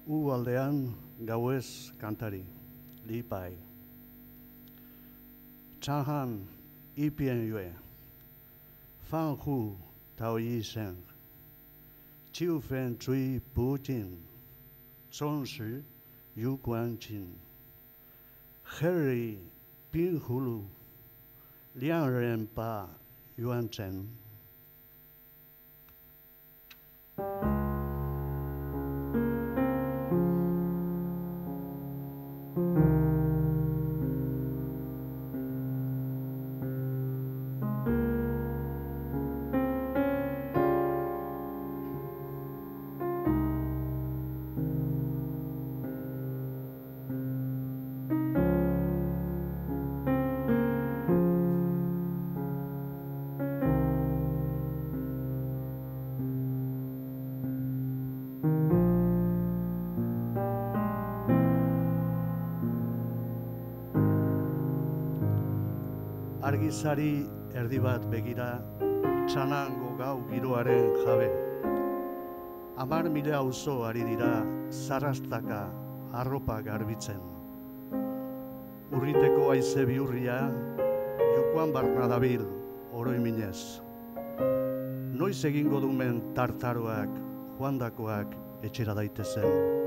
aldean gauez kantari, lipai. Txanhan ipien yue, fan hu tao yi shen, chiu fen chui bu jin, zong shi yu guan jin, Harry bin hulu, liang ren ba yuan zhen. Argizari erdi bat begira, txanango gau giroaren jabe. 10.000 auzo ari dira zarrastaka arropa garbitzen. Urriteko haize bihurria, jokoan barna dabil oroiminez. Noiz egingo dumen tartaroak, joandakoak etxera daitezen.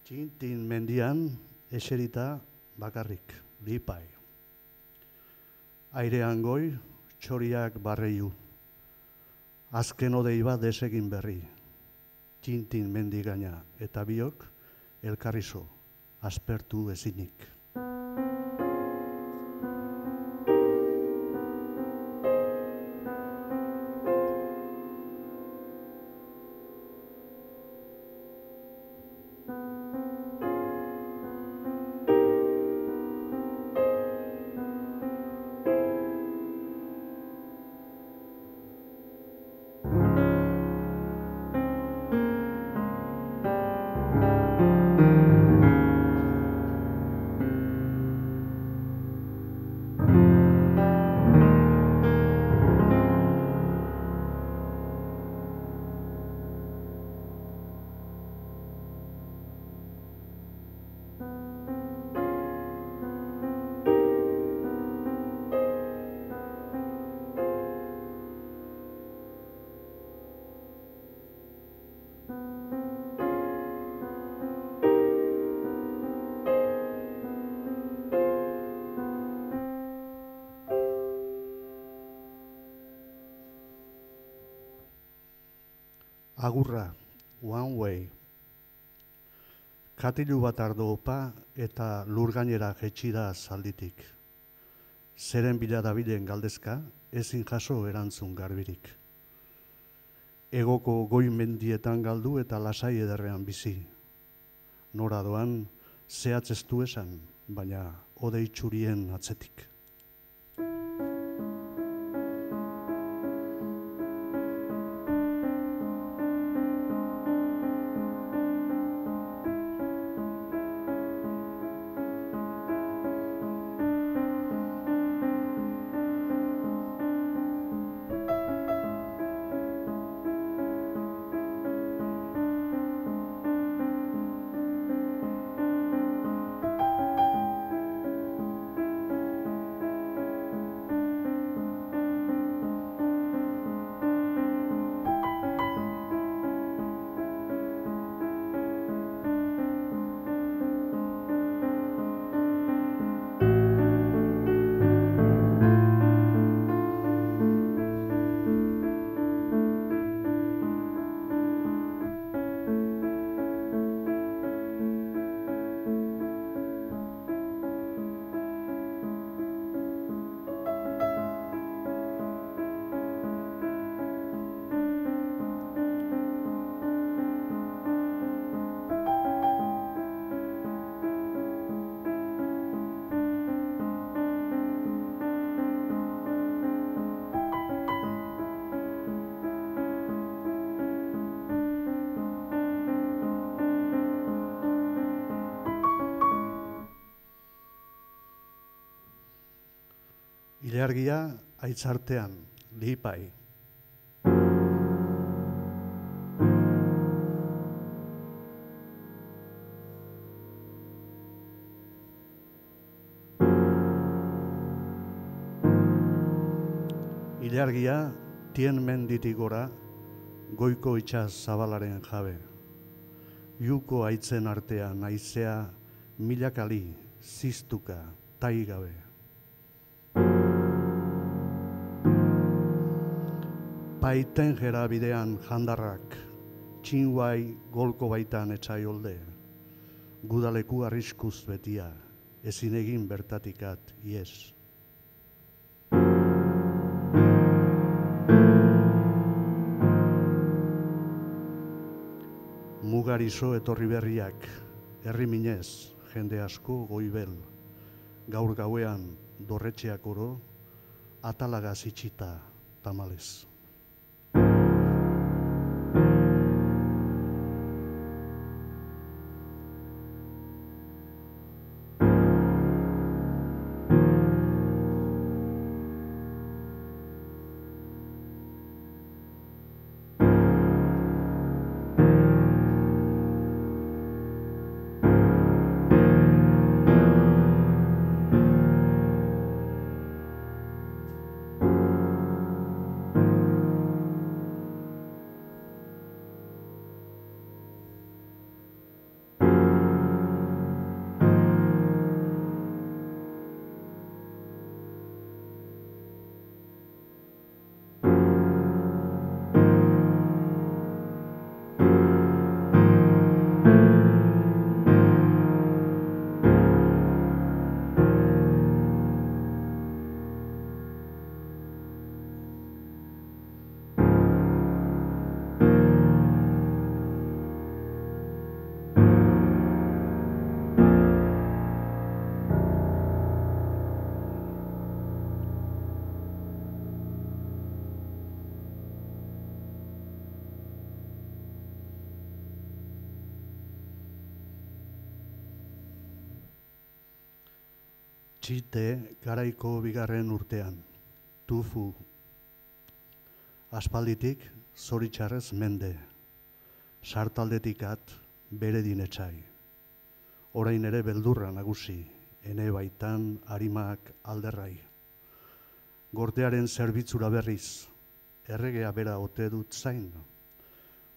Txintin mendian, eserita bakarrik, lipai. Airean goi, txoriak barreiu. Azken odei bat desegin berri. Txintin mendigaina eta biok, elkarrizo, aspertu ezinik. Agurra, one way. Katilu bat ardo opa eta lur gainera jetxida zalditik. Zeren bila dabilen galdezka, ezin jaso erantzun garbirik. Egoko goi mendietan galdu eta lasai ederrean bizi. Nora doan, zehatz ez du esan, baina odei txurien atzetik. Ilargia aitzartean, lipai. Ilargia tien menditik gora, goiko itsas zabalaren jabe. Juko aitzen artean haizea milakali ziztuka taigabe. Paiten jera bidean jandarrak, txinguai golko baitan etxaiolde. Gudaleku arriskuz betia, ezin egin bertatikat ies. Mugarizo etorri berriak, herri minez, jende asko goibel. Gaur gauean dorretxeak oro, atalagaz itxita tamalez. Txite garaiko bigarren urtean, tufu. Aspalditik zoritxarrez mende, sartaldetikat bere dinetxai. Orain ere beldurra nagusi, ene baitan harimak alderrai. Gortearen zerbitzura berriz, erregea bera ote dut zain.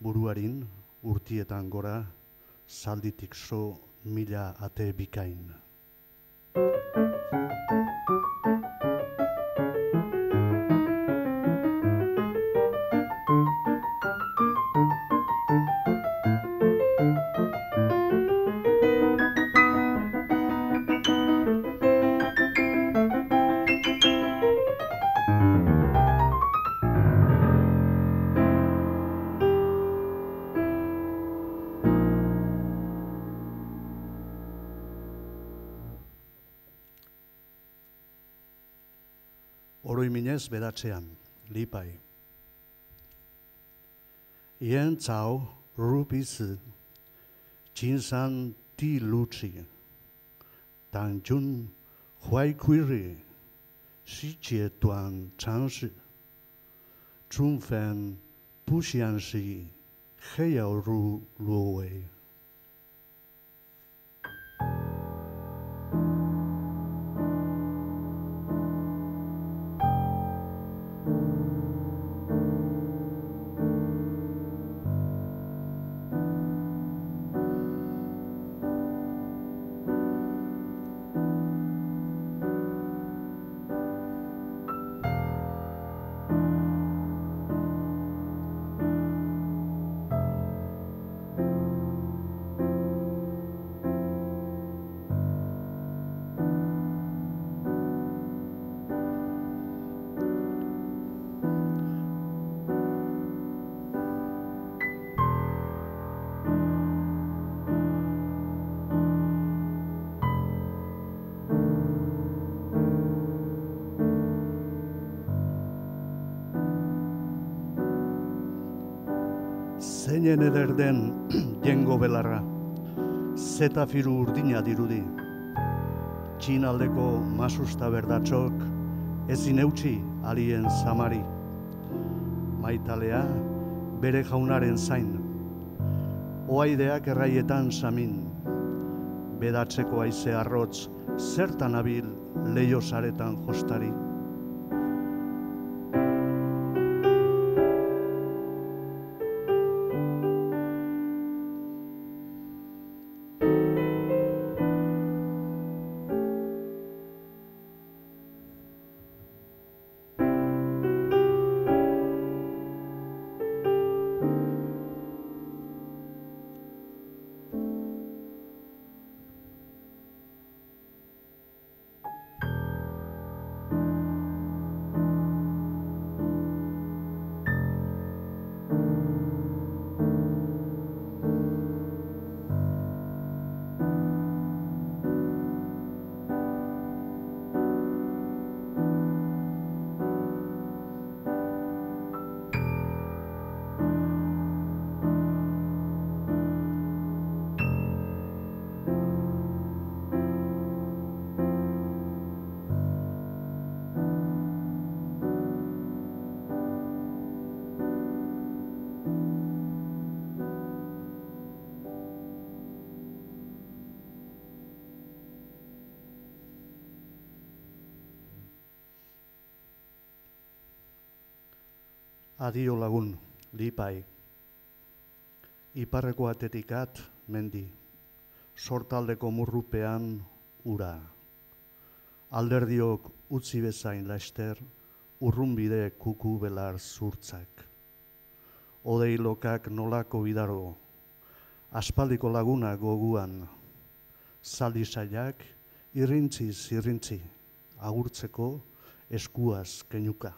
Buruarin urtietan gora, zalditik so mila ate bikain. Oroiminez bedatzean, lipai. Ien zao rupizi, jinsan di luci, dan jun huai kuiri, xi jie duan changshi, zhun fen bu xian shi, he yao ru luo wei. Zeinen eder den jengo belarra, zetafiru urdina dirudi. Txinaldeko masusta berdatxok, ezin eutsi alien zamari. Maitalea bere jaunaren zain, oaideak erraietan samin, bedatzeko haize arrotz, zertan abil leio saretan jostari. Adio lagun, lipai. Iparreko atetikat mendi, sortaldeko murrupean ura. Alderdiok utzi bezain laster, urrunbide kuku belar zurtzak. Odei lokak nolako bidaro, aspaldiko laguna goguan. Zaldi saiak irrintziz irrintzi, agurtzeko eskuaz keinuka.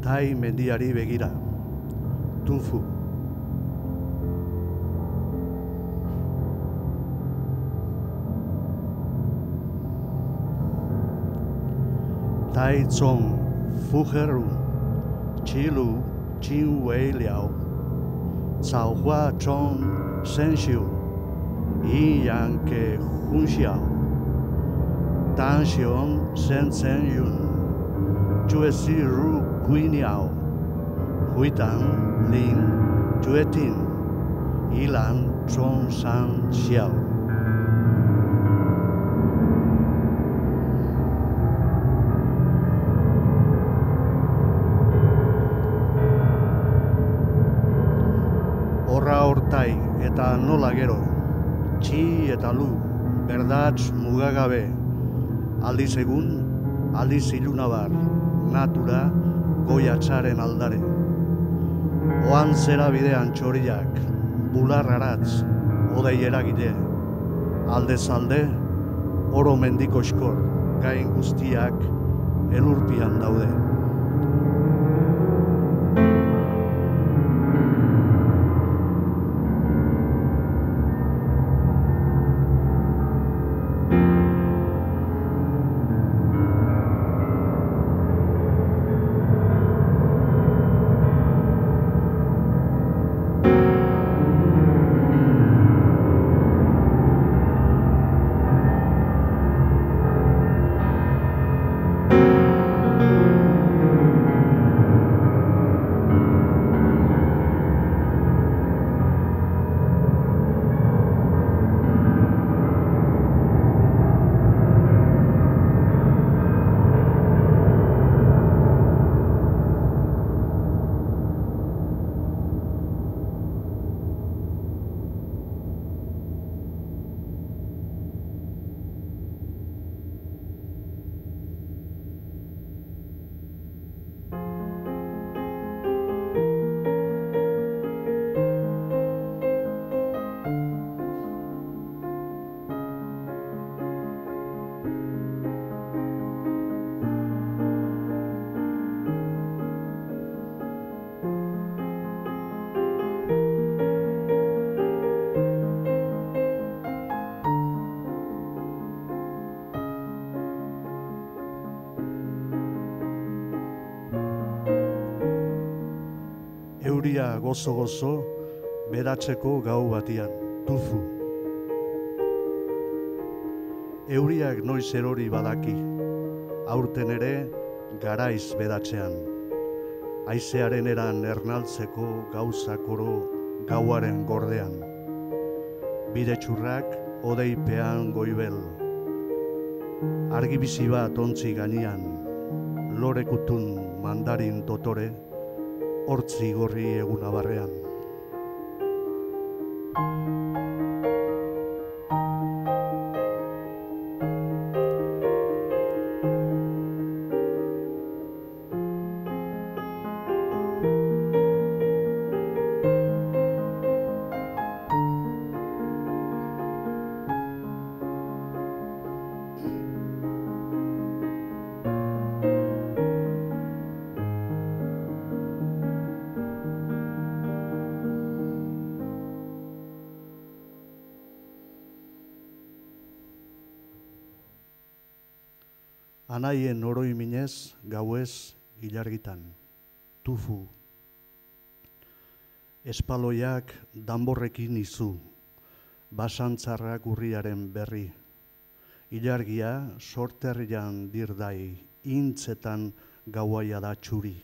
Tai mendiari begira, tufu. Tai zong fu he ru, qi lu jin wei liao, cao hua zhong shen xiu, yin yang ge hun xiao, dan xiong shen zhen yun, jue si ru gui niao, hui dan lin jue tin, yi lan Zhong San Xiao. Horra hortai eta nola gero, txi eta lu, berdatz mugagabe, aldiz egun, aldiz ilunabar, natura, goiatzaren aldare. Oan zera bidean txoriak, bular aratz, odei eragile, aldez alde, oro mendiko eskor, gain guztiak elurpian daude. Euria gozo-gozo, beratzeko gau batian, tufu. Euriak noiz erori badaki, aurten ere garaiz bedatzean. Haizearen eran ernaltzeko gauzak oro gauaren gordean. Bide txurrak odeipean goibel. Argibizi bat ontzi gainean, lorekutun mandarin dotore, hortzi gorri eguna barrean. Anaien oroiminez, gauez, ilargitan, tufu. Espaloiak danborrekin izu, basantzarrak urriaren berri. Ilargia sorterrian dirdai, intzetan gauaia da txuri.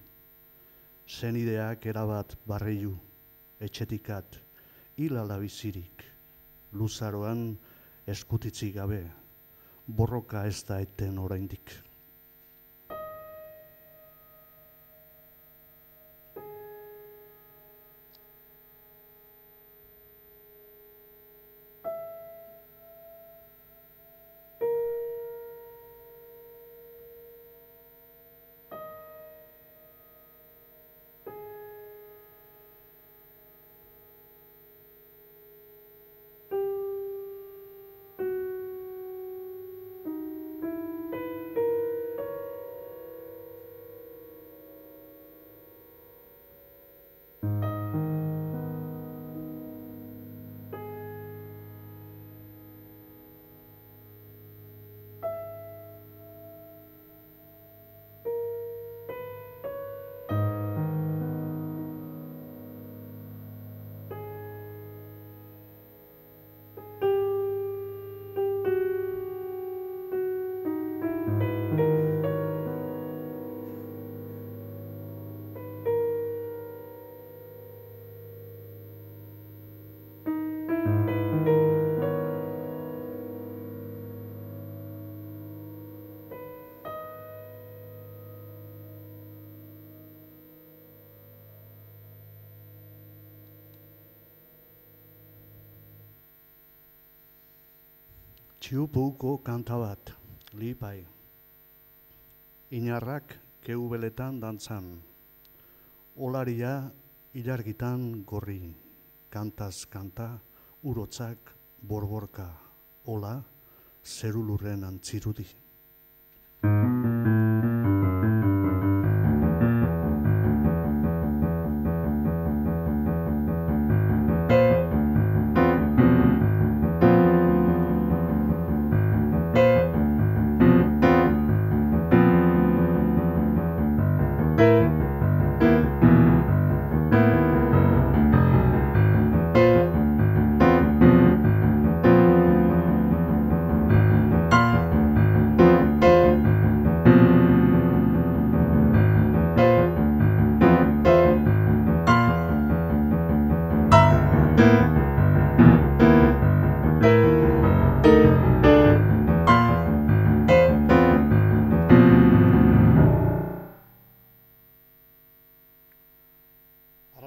Zenideak erabat barreiu, etxetikat, hilala bizirik. Luzaroan eskutitzi gabe. Borroka ez da eten oraindik. Txiupuko kanta bat, lipai. Inarrak keubeletan dantzan, olaria ilargitan gorri, kantaz kanta, urotzak borborka, ola zerulurren antzirudi.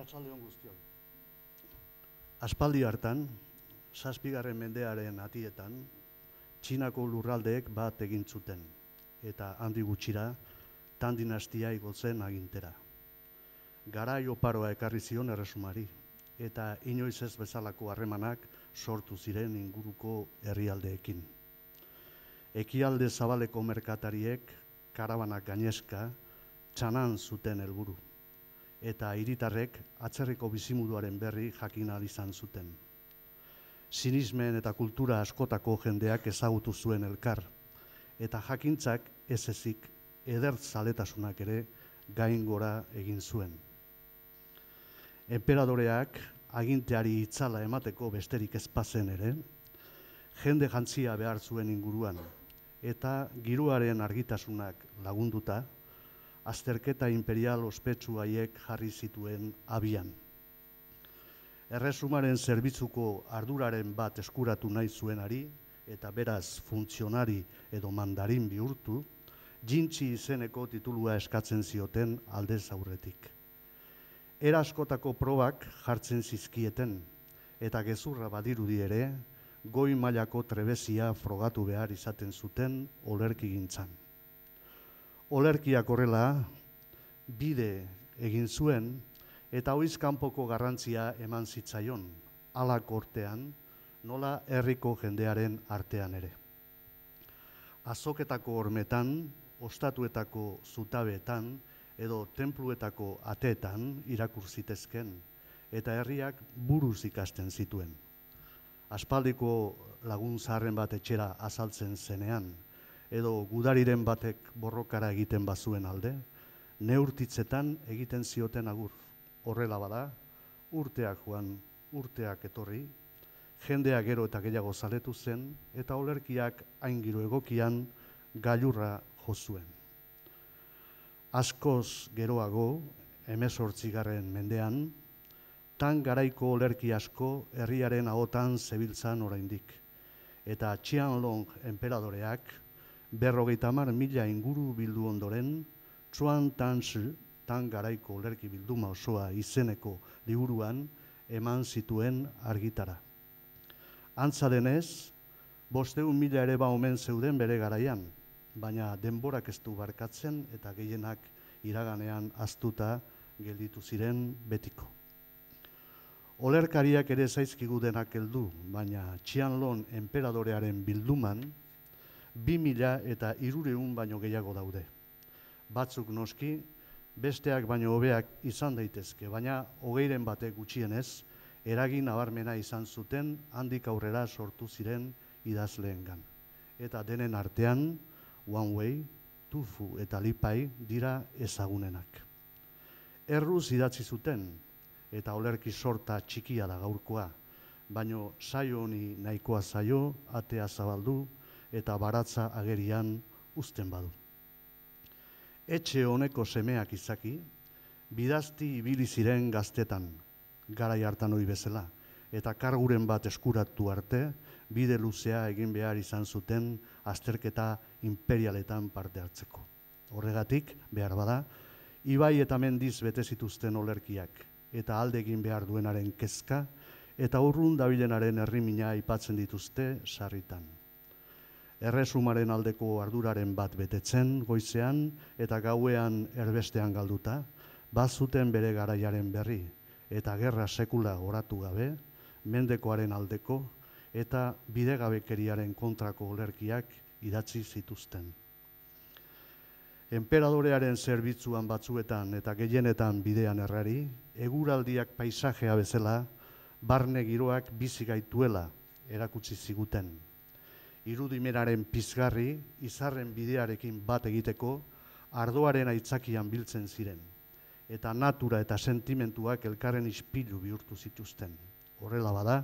Arratsalde on guztioi. Aspaldi hartan, 7. mendearen atietan, Txinako lurraldeek bat egin zuten, eta handi gutxira, Tan dinastia igotzen agintera. Garai oparoa ekarri zion erresumari, eta inoiz ez bezalako harremanak sortu ziren inguruko herrialdeekin. Ekialde zabaleko merkatariek karabanak gainezka txanan zuten helburu, eta hiritarrek atzerriko bizimoduaren berri jakin ahal izan zuten. Sinismen eta kultura askotako jendeak ezagutu zuen elkar, eta jakintzak ez ezik edertzaletasunak ere gain gora egin zuen. Enperadoreak aginteari itzala emateko besterik ez bazen ere, jende jantzia behar zuen inguruan, eta giroaren argitasunak lagunduta, azterketa imperial ospetsu haiek jarri zituen abian. Erresumaren zerbitzuko arduraren bat eskuratu nahi zuenari, eta beraz funtzionari edo mandarin bihurtu, jintzi izeneko titulua eskatzen zioten aldez aurretik. Era askotako probak jartzen zizkieten, eta gezurra badirudi ere, goi mailako trebezia frogatu behar izaten zuten olerkigintzan. Olerkiak horrela, bide egin zuen, eta oiz kanpoko garrantzia eman zitzaion, halak ortean, nola herriko jendearen artean ere. Azoketako hormetan, ostatuetako zutabeetan, edo tenpluetako ateetan irakur zitezken, eta herriak buruz ikasten zituen. Aspaldiko lagun zaharren bat etxera azaltzen zenean, edo gudariren batek borrokara egiten bazuen alde, neurtitzetan egiten zioten agur. Horrela bada, urteak joan, urteak etorri, jendea gero eta gehiago zaletu zen, eta olerkiak hain giro egokian gailurra jo zuen. Askoz geroago, 18. mendean, Tan garaiko olerki asko herriaren ahotan zebiltzan oraindik, eta Qianlong enperadoreak 50.000 inguru bildu ondoren, Chuan Tanshi, Tan garaiko olerki bilduma osoa izeneko liburuan eman zituen argitara. Antza denez, 500.000 ere omen zeuden bere garaian, baina denborak ez du barkatzen eta gehienak iraganean ahaztuta gelditu ziren betiko. Olerkariak ere zaizkigu denak heldu, baina Qianlong enperadorearen bilduman 2.000 eta 300 baino gehiago daude. Batzuk noski, besteak baino hobeak izan daitezke, baina 20 batek gutxienez, eragin nabarmena izan zuten handik aurrera sortu ziren idazleengan. Eta denen artean, Wang Wei, Tu Fu eta Li Pai dira ezagunenak. Erruz idatzi zuten, eta olerki sorta txikia da gaurkoa, baino saio honi nahikoa zaio, atea zabaldu eta baratza agerian uzten badu. Etxe honeko semeak izaki, bidazti ibili ziren gaztetan, garai hartan ohi bezala, eta karguren bat eskuratu arte, bide luzea egin behar izan zuten azterketa imperialetan parte hartzeko. Horregatik, behar bada, ibai eta mendiz bete zituzten olerkiak, eta alde egin behar duenaren kezka, eta urrun dabilenaren herrimina aipatzen dituzte sarritan. erresumaren aldeko arduraren bat betetzen goizean eta gauean erbestean galduta, bazuten bere garaiaren berri eta gerra sekula oratu gabe, mendekoaren aldeko eta bidegabekeriaren kontrako olerkiak idatzi zituzten. Enperadorearen zerbitzuan batzuetan eta gehienetan bidean errari, eguraldiak paisajea bezala, barne giroak bizi gaituela erakutsi ziguten. Irudimenaren pizgarri, izarren bidearekin bat egiteko, ardoaren aitzakian biltzen ziren, eta natura eta sentimentuak elkarren ispilu bihurtu zituzten. Horrela bada,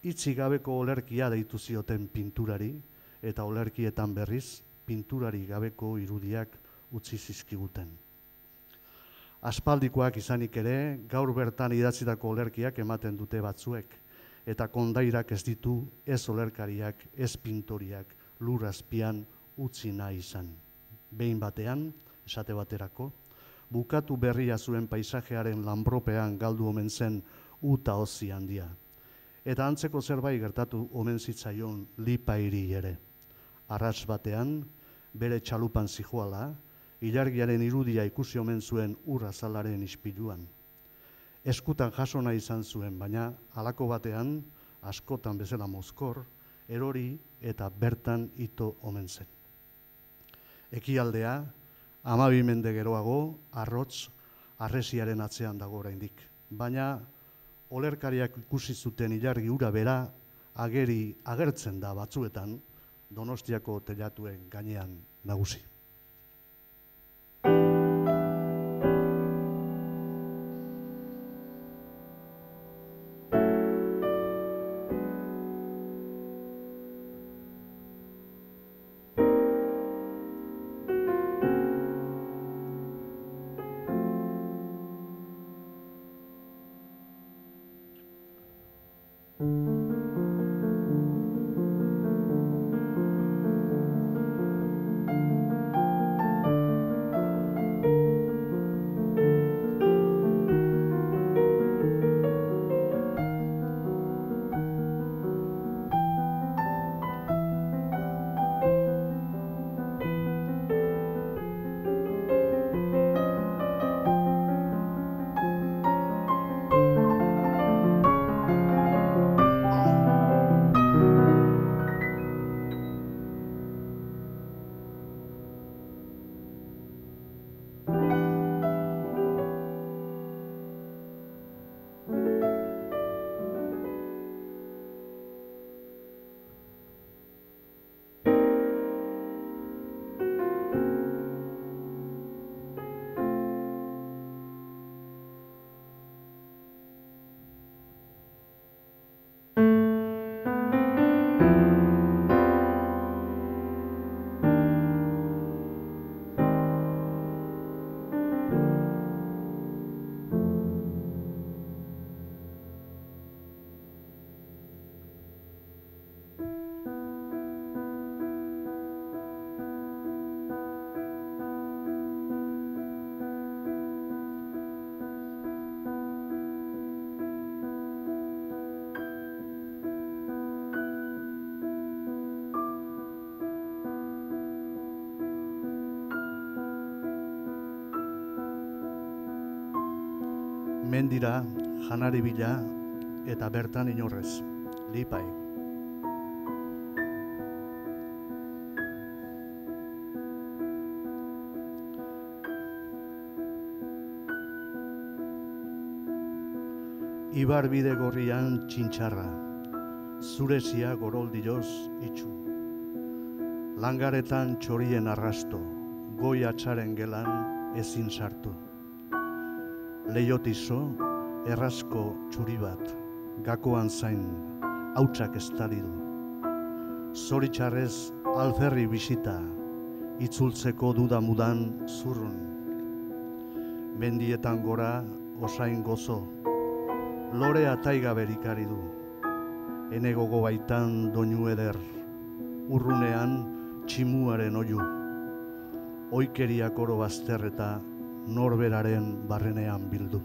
hitzik gabeko olerkia deitu zioten pinturari, eta olerkietan berriz, pinturari gabeko irudiak utzi zizkiguten. Aspaldikoak izanik ere, gaur bertan idatzitako olerkiak ematen dute batzuek, eta kondairak ez ditu, ez olerkariak, ez pintoriak, lur azpian utzi nahi izan. Behin batean, esate baterako, bukatu berria zuen paisajearen lanbropean galdu omen zen uta hozi handia. Eta antzeko zerbait gertatu omen zitzaion Lipairi ere. Arras batean, bere txalupan zijoala, ilargiaren irudia ikusi omen zuen ur azalaren ispiluan. Eskutan jaso nahi izan zuen, baina halako batean, askotan bezala mozkor, erori eta bertan ito omen zen. Ekialdea, 12 mende geroago, arrotz, harresiaren atzean dago oraindik. Baina olerkariak ikusi zuten ilargi ura bera agertzen da batzuetan Donostiako telatuen gainean nagusi. Mendira, janari bila eta bertan inorrez, Lipai. Ibar bide gorrian txintxarra, zurezia goroldioz itxu. Langaretan txorien arrasto, goi atxaren gelan ezin sartu. Leiotizo, errazko txuri bat, gakoan zain, hautsak estali du. Zoritxarrez alferri bisita, itzultzeko dudamudan zurrun. Mendietan gora osain gozo, lorea taiga berikari du. Ene gogo baitan doinu eder, urrunean tximuaren oiu. Oikeriak oro bazterreta, norberaren barrenean bildu.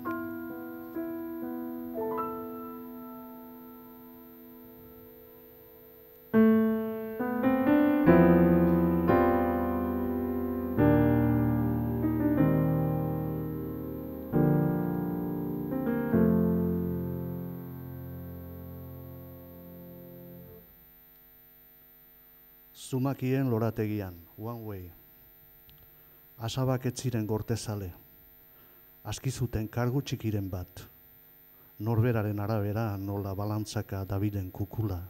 Zumakien lorategian, one way. Asabak ez ziren gortezale. Askizuten kargu txikiren bat. Norberaren arabera nola balantzaka dabilen kukula.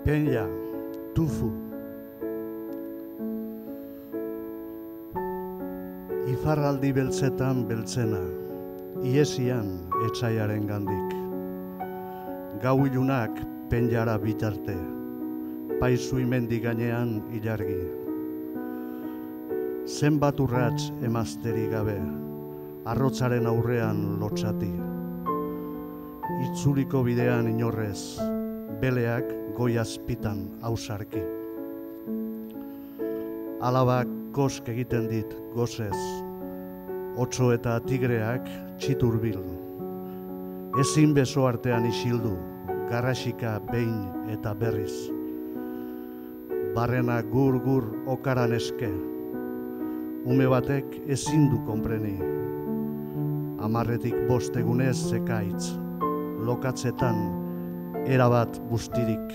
Peña, tufu. Ifarraldi beltzetan beltzena, iesian etsaiaren gandik. Gau ilunak penjara bitarte, paizu imendi gainean ilargi. Zenbat urrats emazteri gabe, arrotzaren aurrean lotsati. Itzuliko bidean inorrez, beleak goi azpitan ausarki. Alabak kosk egiten dit gozez, otso eta tigreak txiturbil. Ezin beso artean isildu, garrasika behin eta berriz. Barrena gur okaran eske, ume batek ezin du konpreni. 10 egunez zekaitz, lokatzetan erabat bustirik.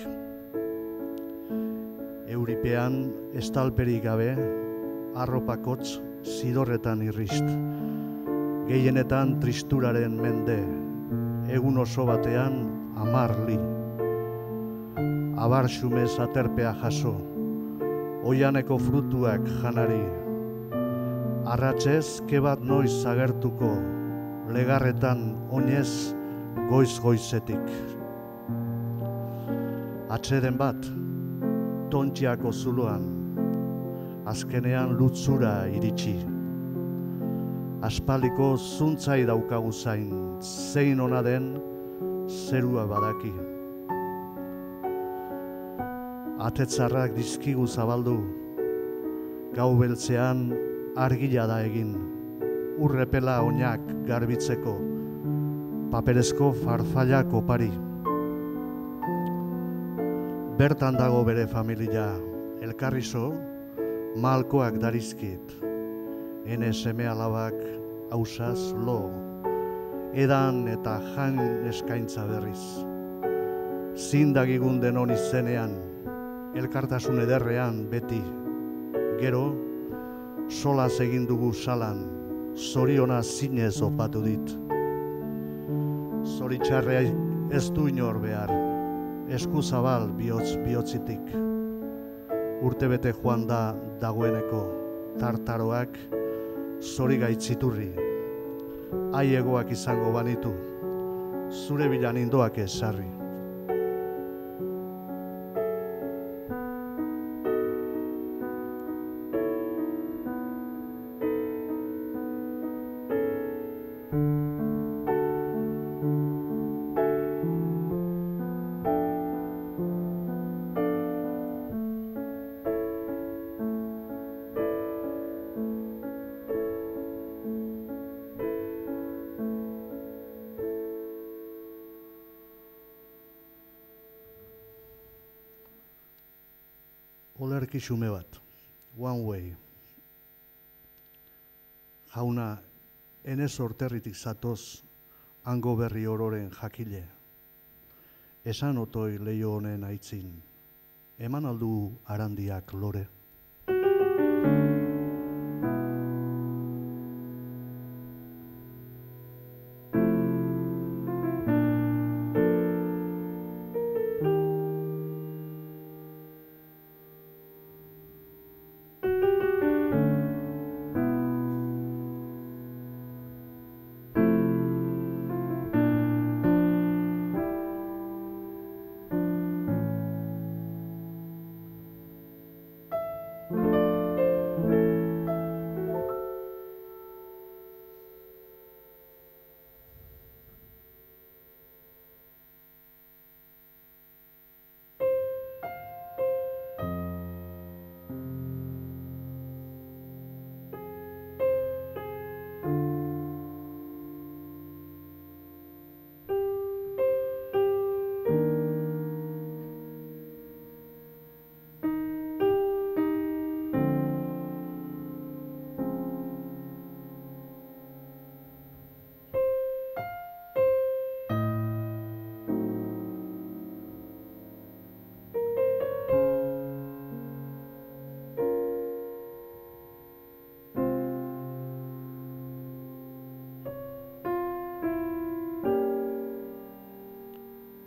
Euripean estalperik gabe, arropakotz zidorretan irrist. Gehienetan tristuraren mende, egun oso batean 10 li. Abar xumez aterpea jaso, oianeko frutuak janari. Arratsez kebat noiz agertuko, legarretan oinez goiz-goizetik. Atseden bat, tontxiako zuloan, azkenean lutzura iritsi. Aspaldiko zuntzai daukagu zain, zein ona den zerua badaki. Atetzarrak dizkigu zabaldu, gau beltzean argila da egin, urrepela oinak garbitzeko, paperezko farfallak opari. Bertan dago bere familia, elkarrizo, malkoak darizkit. Ene seme alabak ausaz lo, edan eta jan eskaintza berriz. Zindagigun denon izenean, elkartasun ederrean beti. Gero, solaz egin dugu salan, zoriona zinez opatu dit. Zoritxarrea ez du inor behar, esku zabal bihotzitik. Urtebete joan da dagoeneko, tartaroak zori gaitziturri. Aiegoak izango banitu, zure bilan indoak ezarri. Olerki xume bat, One Way. Jauna, enez orterritik zatoz, hango berri ororen jakile. Esan otoi leio honen aitzin, eman aldu arandiak lore.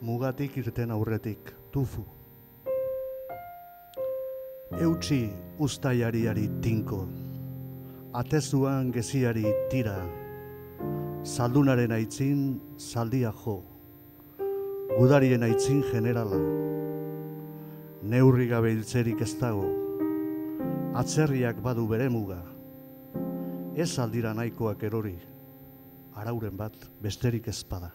Mugatik irten aurretik, tufu. Eutsi ustaiariari tinko, atezuan geziari tira, zaldunaren aitzin zaldia jo, gudarien aitzin generala, neurri gabe hiltzerik ez dago, atzerriak badu bere muga, ez aldira nahikoak erori, arauren bat besterik ezpada.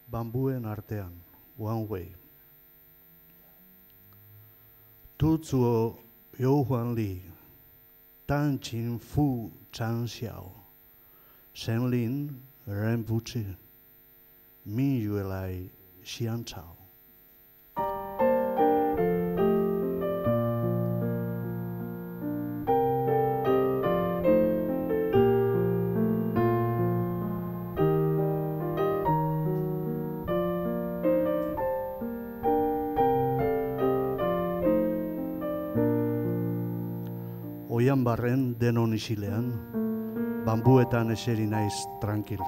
Bambuen artean, One Way. Tuzuo you huan li, dan qin fu zhang xiao, shen lin ren bu zhi, min yue lai xian cao. Oian barren denon isilean, bambuetan eseri naiz tranquil.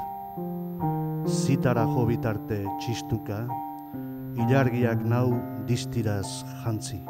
Zitara jo bitarte txistuka, ilargiak nau distiraz jantzi.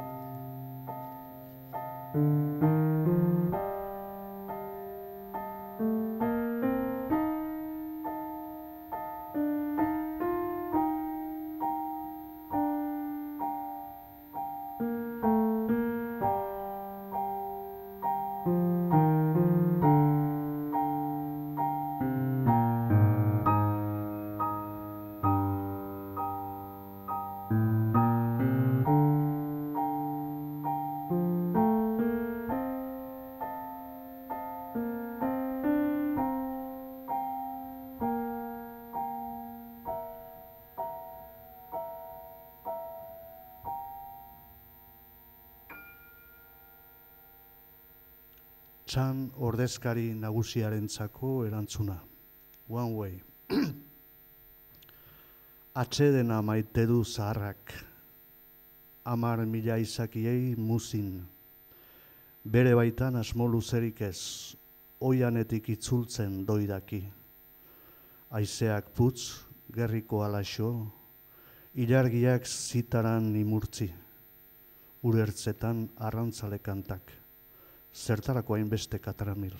txan ordezkari nagusiarentzako erantzuna. One way. Atsedena maite du zaharrak, 10.000 izakiei muzin, bere baitan asmo luzerik ez, oianetik itzultzen doidaki. Haizeak putz, gerriko alaxo, ilargiak zitaran imurtzi, urertzetan arrantzale kantak, zertarako hainbeste katramil.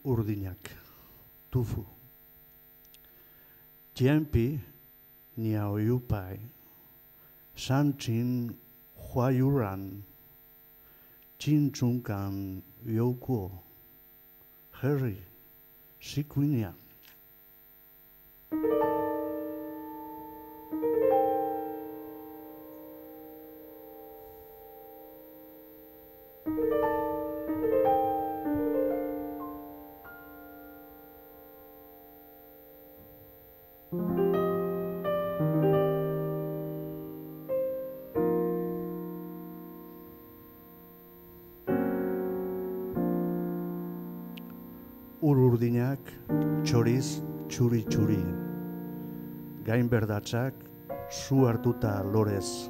Urdinak, tufu. Tiempi nia oiupai, sanchin huayuran, chinchunkan yoko, heri, sikuinia. Urdinak, txoriz, txuri-txuri. Gainberdatzak, zu hartuta lorez.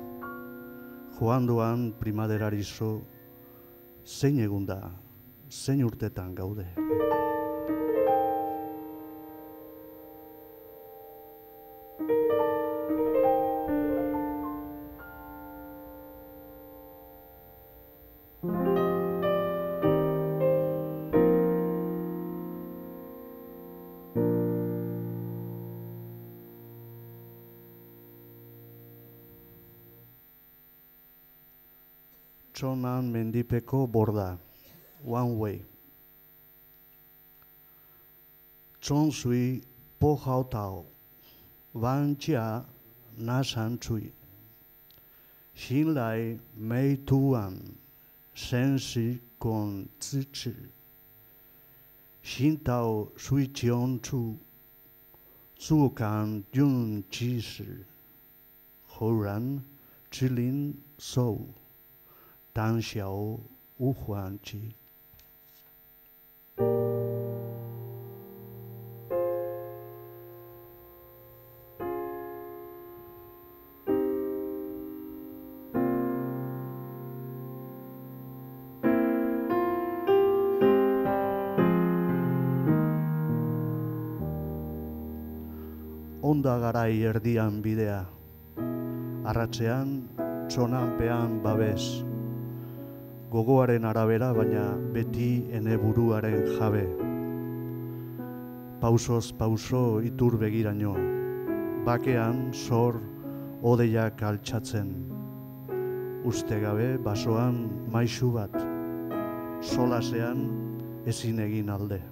Joandoan primaderarizo, zein egunda, zein urtetan gaude. Txonan mendipeko borda, one way. Txon zui po jautao, bantxia nasan txui. Xinlai mei tuan, sensi kon zitsi. Xintao sui txion txu, zukan yun txisi. Horan txilin sou. 当小无缓期。Onda garai erdian bidea, arratsean txonanpean babes. Gogoaren arabera, baina beti ene buruaren jabe. Pausoz pauso itur begiraino, bakean zor odeiak altxatzen. Uste gabe basoan maisu bat, solasean ezin egin alde.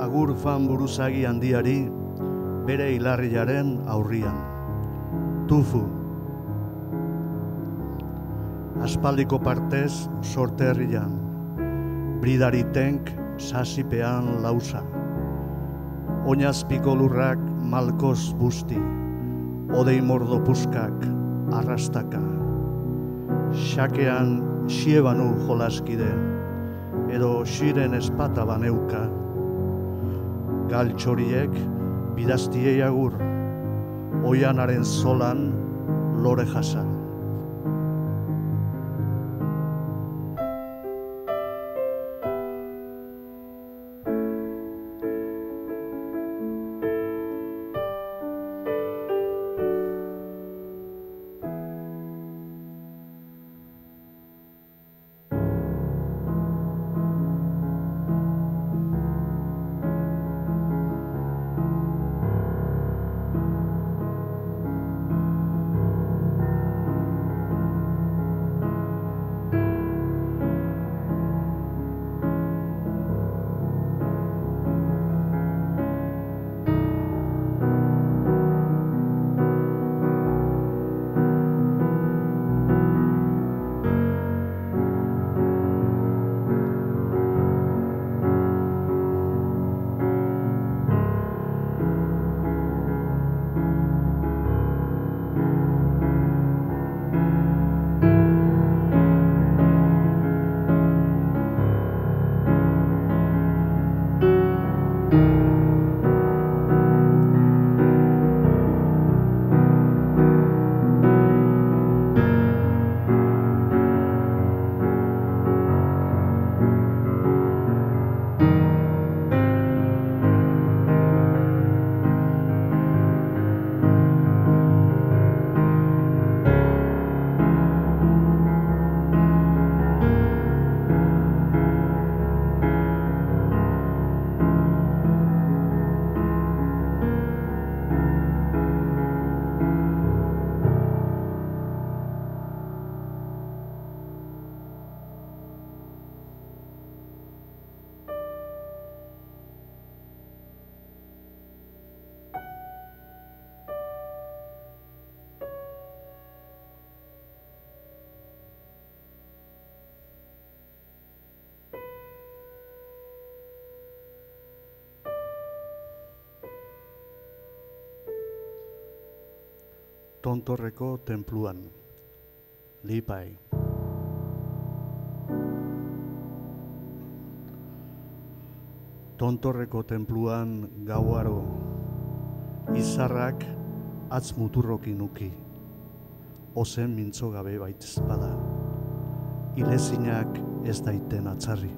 Agur fan buruzagi handiari, bere hilarriaren aurrian. Tufu. Aspaldiko partez sorterrian, bridari tenk sasipean lausa. Oinazpiko lurrak malkoz busti, odei mordo puskak arrastaka. Xakean xiebanu jolaskide, edo xiren espata baneuka. Galtxoriek bidaztiei agur, oianaren zolan lore jasa. Tontorreko tenpluan, Lipai. Tontorreko tenpluan gauaro, izarrak atz muturrokin uki, ozen mintzo gabe baitezpada, ilezinak ez daiten atzarri.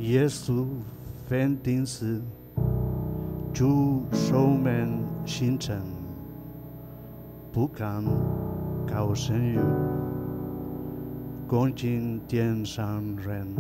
Yesu fentinsi, ju shoumen shinchen, bukan kao shen yu, gongjin dian shan ren.